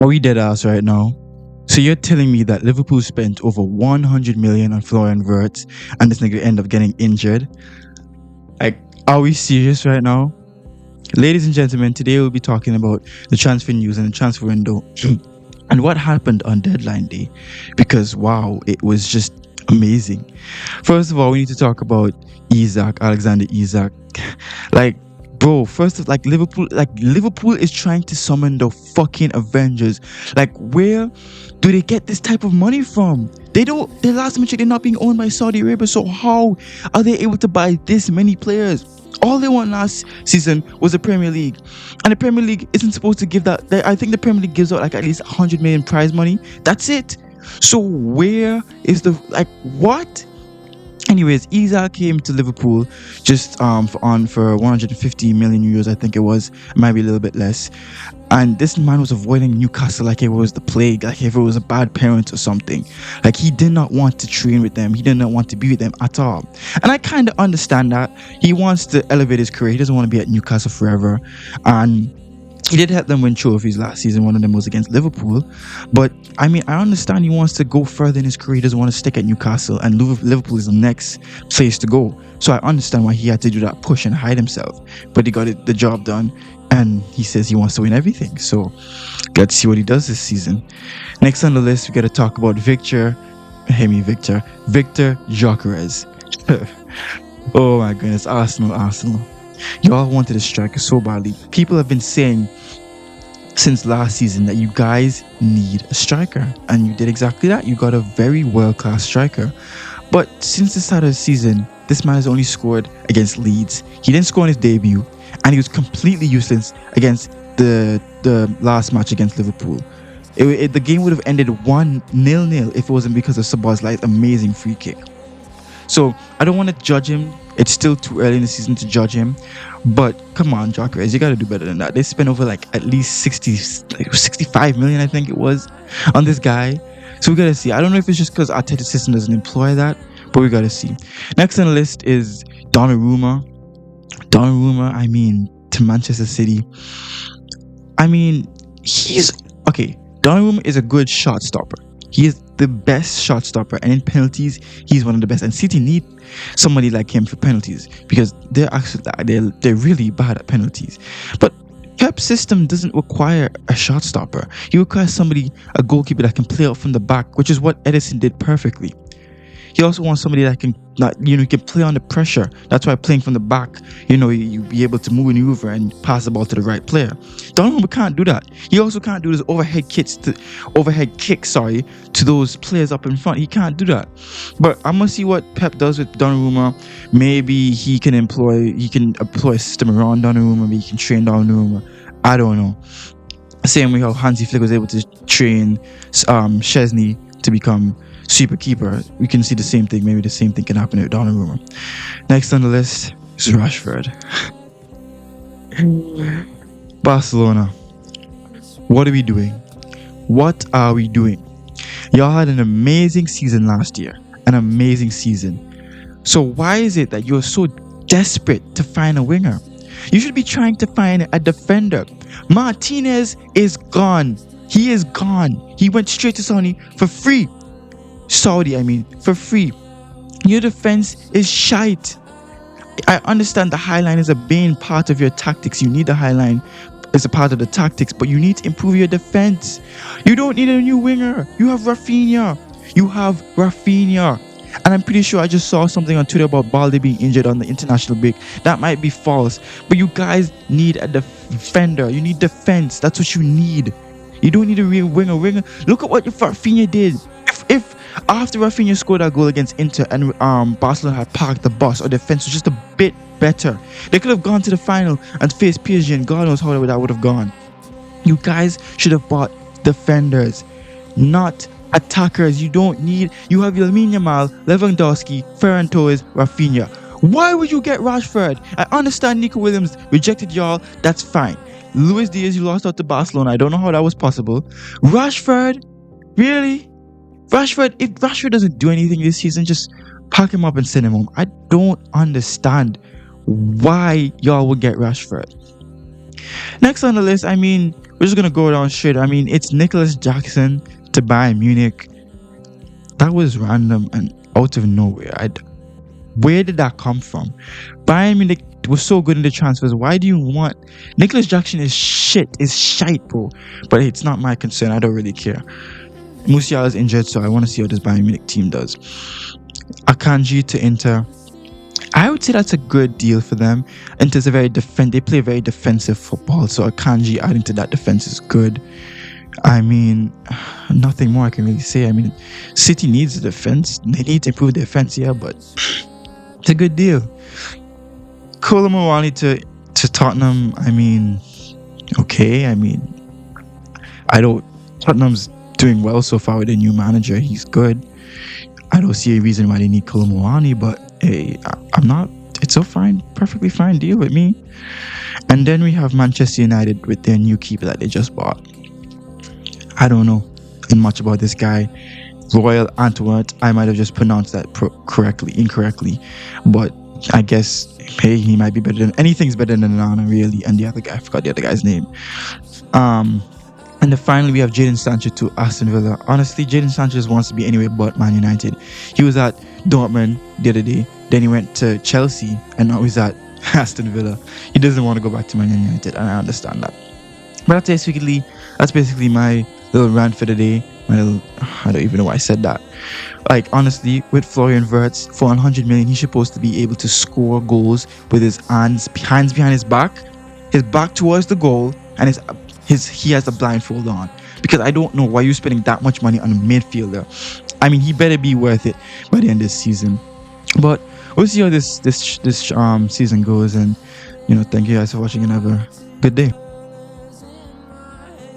Are we dead ass right now? So you're telling me that Liverpool spent over 100 million on Florian Wirtz and this nigga end up getting injured? Like, are we serious right now? Ladies and gentlemen, today we'll be talking about the transfer news and the transfer window and what happened on deadline day, because wow, it was just amazing. First of all, we need to talk about Alexander Isak. Like, bro, first of Liverpool is trying to summon the fucking Avengers. Like, where do they get this type of money from? They don't. Their last mention, they're not being owned by Saudi Arabia. So how are they able to buy this many players? All they won last season was the Premier League, and the Premier League isn't supposed to give that. I think the Premier League gives out like at least 100 million prize money. That's it. So where is the what? Anyways, Isak came to Liverpool just for 150 million euros, I think it was, maybe a little bit less. And this man was avoiding Newcastle like it was the plague, like if it was a bad parent or something. Like, he did not want to train with them. He did not want to be with them at all. And I kind of understand that. He wants to elevate his career. He doesn't want to be at Newcastle forever. And he did help them win trophies last season. One of them was against Liverpool. But I mean, I understand he wants to go further in his career. He doesn't want to stick at Newcastle, and Liverpool is the next place to go. So I understand why he had to do that push and hide himself. But he got the job done, and he says he wants to win everything. So let's see what he does this season. Next on the list, we got to talk about Victor Gyökeres. Oh my goodness, Arsenal. Y'all wanted a striker so badly. People have been saying since last season that you guys need a striker, and you did exactly that. You got a very world-class striker. But since the start of the season, this man has only scored against Leeds. He didn't score on his debut, and he was completely useless against the last match against Liverpool. The game would have ended 1-0 if it wasn't because of Szoboszlai's amazing free kick. So I don't want to judge him. It's still too early in the season to judge him. But come on, Gyökeres, you got to do better than that. They spent over at least 65 million, I think it was, on this guy. So we got to see. I don't know if it's just because Arteta's system doesn't employ that, but we got to see. Next on the list is Donnarumma. I mean, to Manchester City. I mean, Donnarumma is a good shot stopper. He is the best shot stopper, and in penalties, he's one of the best. And City need somebody like him for penalties, because they're really bad at penalties. But Pep's system doesn't require a shot stopper. He requires a goalkeeper that can play out from the back, which is what Ederson did perfectly. He also wants somebody that can play under pressure. That's why playing from the back, you be able to maneuver and pass the ball to the right player. Donnarumma can't do that. He also can't do those overhead kicks to those players up in front. He can't do that. But I'm gonna see what Pep does with Donnarumma. Maybe he can employ a system around Donnarumma. Maybe he can train Donnarumma. I don't know. Same way how Hansi Flick was able to train Szczesny to become super keeper. We can see the same thing. Maybe the same thing can happen with Donnarumma. Next on the list is Rashford. Barcelona. What are we doing? Y'all had an amazing season last year. An amazing season. So why is it that you're so desperate to find a winger? You should be trying to find a defender. Martinez is gone. He is gone. He went straight to Saudi for free. For free. Your defense is shite. I understand the high line is a main part of your tactics. You need the high line as a part of the tactics, but you need to improve your defense. You don't need a new winger. You have Rafinha. And I'm pretty sure I just saw something on Twitter about Balde being injured on the international break. That might be false, but you guys need a defender. You need defense. That's what you need. You don't need a real winger. Look at what Rafinha did. If after Rafinha scored that goal against Inter and Barcelona had parked the bus, or defense was just a bit better, they could have gone to the final and faced PSG, and God knows how that would have gone. You guys should have bought defenders, not attackers. You have Lamine Yamal, Lewandowski, Ferran Torres, Rafinha. Why would you get Rashford? I understand Nico Williams rejected y'all. That's fine. Luis Diaz, you lost out to Barcelona. I don't know how that was possible. Rashford? Really? If Rashford doesn't do anything this season, just pack him up and send him home. I don't understand why y'all would get Rashford. Next on the list, we're just gonna go down straight. I mean, it's Nicholas Jackson to Bayern Munich. That was random and out of nowhere. Where did that come from? Bayern Munich was so good in the transfers. Why do you want Nicholas Jackson? Is shite, bro. But it's not my concern. I don't really care. Musiala is injured, so I want to see how this Bayern Munich team does. Akanji to Inter. I would say that's a good deal for them. Inter's they play very defensive football, so Akanji adding to that defense is good. I mean, nothing more I can really say. I mean, City needs a defense. They need to improve their defense, yeah, but it's a good deal. Kolo Muani to Tottenham. I mean, okay. I mean, Tottenham's doing well so far with a new manager. He's good. I don't see a reason why they need Kolo Muani, but hey, I'm not. It's a perfectly fine deal with me. And then we have Manchester United with their new keeper that they just bought. I don't know much about this guy. Royal Antwerp. I might have just pronounced that incorrectly. But I guess, hey, he might be better than... Anything's better than Nana, really. And the other guy, I forgot the other guy's name. And then finally, we have Jadon Sancho to Aston Villa. Honestly, Jadon Sancho wants to be anywhere but Man United. He was at Dortmund the other day. Then he went to Chelsea. And now he's at Aston Villa. He doesn't want to go back to Man United. And I understand that. But that's basically my little rant for the day. I don't even know why I said that. Like, honestly, with Florian Wirtz, for 100 million, he's supposed to be able to score goals with his hands behind his back towards the goal, and he has a blindfold on. Because I don't know why you're spending that much money on a midfielder. I mean, he better be worth it by the end of this season. But we'll see how this season goes, and thank you guys for watching and have a good day.